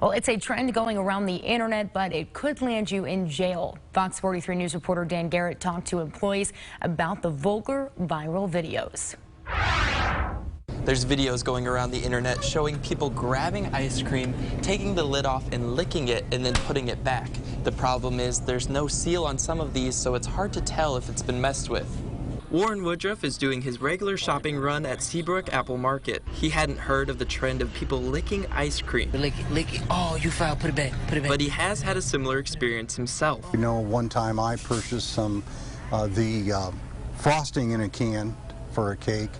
Well, it's a trend going around the internet, but it could land you in jail. Fox 43 News reporter Dan Garrett talked to employees about the vulgar viral videos. There's videos going around the internet showing people grabbing ice cream, taking the lid off and licking it and then putting it back. The problem is there's no seal on some of these, so it's hard to tell if it's been messed with. Warren Woodruff is doing his regular shopping run at Seabrook Apple Market. He hadn't heard of the trend of people licking ice cream. Lick it. Oh, you foul. Put it back. But he has had a similar experience himself. You know, one time I purchased some the frosting in a can for a cake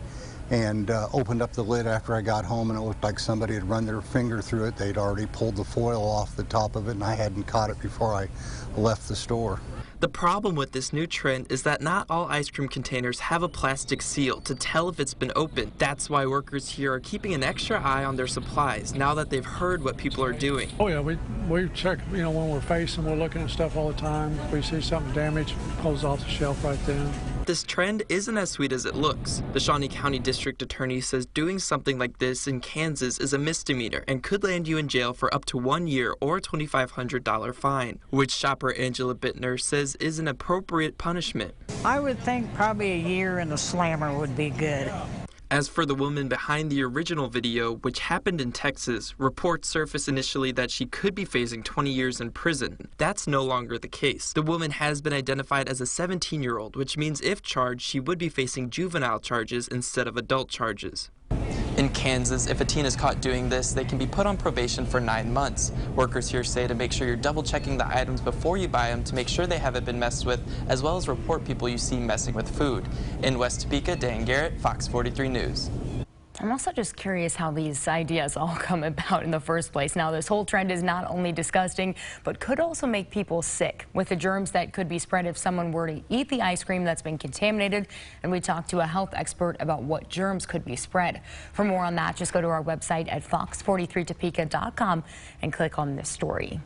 and opened up the lid after I got home, and it looked like somebody had run their finger through it. They'd already pulled the foil off the top of it, and I hadn't caught it before I left the store. The problem with this new trend is that not all ice cream containers have a plastic seal to tell if it's been opened. That's why workers here are keeping an extra eye on their supplies now that they've heard what people are doing. Oh yeah, we check, you know, when we're facing, we're looking at stuff all the time. If we see something damaged, pulls off the shelf right then. This trend isn't as sweet as it looks. The Shawnee County District Attorney says doing something like this in Kansas is a misdemeanor and could land you in jail for up to 1 year or a $2,500 fine, which shopper Angela Bittner says is an appropriate punishment. I would think probably a year in the slammer would be good. As for the woman behind the original video, which happened in Texas, reports surfaced initially that she could be facing 20 years in prison. That's no longer the case. The woman has been identified as a 17-year-old, which means if charged, she would be facing juvenile charges instead of adult charges. In Kansas, if a teen is caught doing this, they can be put on probation for 9 months. Workers here say to make sure you're double-checking the items before you buy them to make sure they haven't been messed with, as well as report people you see messing with food. In West Topeka, Dan Garrett, Fox 43 News. I'm also just curious how these ideas all come about in the first place. Now, this whole trend is not only disgusting, but could also make people sick with the germs that could be spread if someone were to eat the ice cream that's been contaminated. And we talked to a health expert about what germs could be spread. For more on that, just go to our website at fox43topeka.com and click on this story.